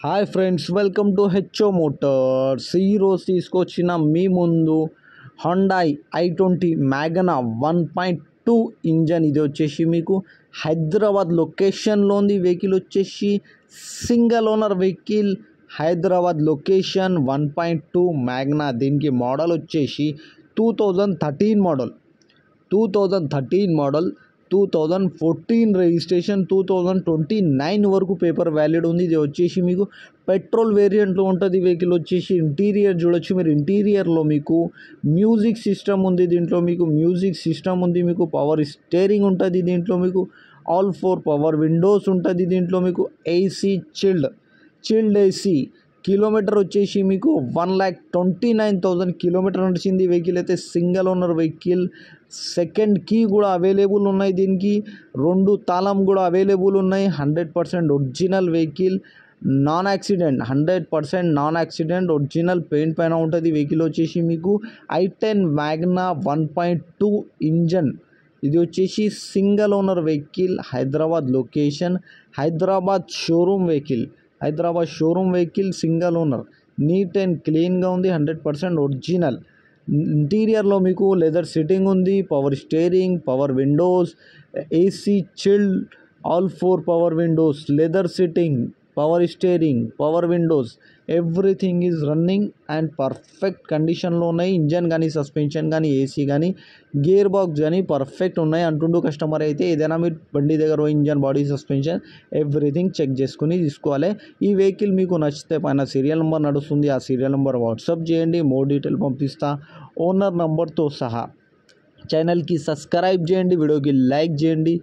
Hi friends, welcome to HO Motors. ఈరోజు తీసుకొచ్చిన మీ ముందు హుండాయ్ i20 మ్యాగ్నా 1.2 ఇంజన్. ఇది వచ్చేసి మీకు హైదరాబాద్ లొకేషన్లో ఉంది. వెహికల్ వచ్చేసి single owner vehicle, Hyderabad location 1.2 Magna. దీనికి మోడల్ వచ్చేసి 2013 మోడల్, 2014 రిజిస్ట్రేషన్, 2029 వరకు పేపర్ వ్యాలిడ్ ఉంది. ఇది వచ్చేసి మీకు పెట్రోల్ వేరియంట్లో ఉంటుంది. వెహికల్ వచ్చేసి ఇంటీరియర్ చూడొచ్చు మీరు. ఇంటీరియర్లో మీకు మ్యూజిక్ సిస్టమ్ ఉంది. దీంట్లో మీకు మ్యూజిక్ సిస్టమ్ ఉంది. మీకు పవర్ స్టీరింగ్ ఉంటుంది. దీంట్లో మీకు ఆల్ 4 పవర్ విండోస్ ఉంటుంది. దీంట్లో మీకు ఏసీ చిల్డ్ ఏసీ. కిలోమీటర్ వచ్చేసి మీకు 1,29,000 కిలోమీటర్ నడిచింది. వెహికల్ అయితే single owner vehicle. Second key కూడా అవైలబుల్ ఉన్నాయి. దీనికి 2 తాళం కూడా అవైలబుల్ ఉన్నాయి. 100% original vehicle, non accident, 100% non accident, original paint పైన ఉంటుంది. వెహికల్ వచ్చేసి మీకు i10 మ్యాగ్నా 1.2 ఇంజన్. ఇది వచ్చేసి single owner vehicle, Hyderabad location, Hyderabad showroom vehicle, single owner. Neat and క్లీన్గా ఉంది. 100% ఒరిజినల్. ఇంటీరియర్లో మీకు లెదర్ సిట్టింగ్ ఉంది. Power steering, power windows, AC chilled, all 4 power windows, leather seating, power steering, power windows, everything is running and perfect కండిషన్లో ఉన్నాయి. Engine కానీ, suspension కానీ, ఏసీ కానీ, గేర్ బాక్స్ కానీ పర్ఫెక్ట్ ఉన్నాయి అంటుండు కస్టమర్. అయితే ఏదైనా మీరు బండి దగ్గర engine, body, suspension everything check చేసుకుని తీసుకోవాలి. ఈ వెహికల్ మీకు నచ్చితే పైన సీరియల్ నెంబర్ నడుస్తుంది. ఆ సీరియల్ నెంబర్ వాట్సాప్ చేయండి, మోర్ డీటెయిల్ పంపిస్తా ఓనర్ నెంబర్తో సహా. ఛానల్కి సబ్స్క్రైబ్ చేయండి, వీడియోకి లైక్ చేయండి,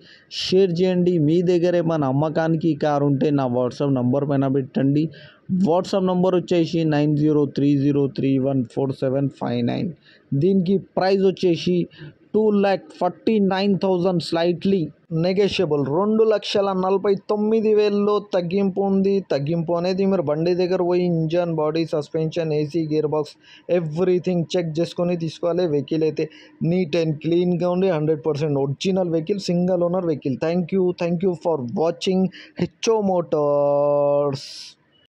షేర్ చేయండి. మీ దగ్గర ఏమైనా అమ్మకానికి కారు ఉంటే నా వాట్సాప్ నంబర్ పైన పెట్టండి. వాట్సాప్ నంబర్ వచ్చేసి 9030314759. దీనికి ప్రైస్ వచ్చేసి 2,49,000 స్లైట్లీ నెగోషియబుల్. 2,49,000లో తగ్గింపు ఉంది. తగ్గింపు అనేది మీరు బండి దగ్గర పోయి engine, body, suspension, AC, gear box everything check చేసుకొని తీసుకోవాలి. వెహికల్ అయితే నీట్ అండ్ క్లీన్గా ఉండి 100% original vehicle, single owner vehicle. Thank you for watching HO Motors.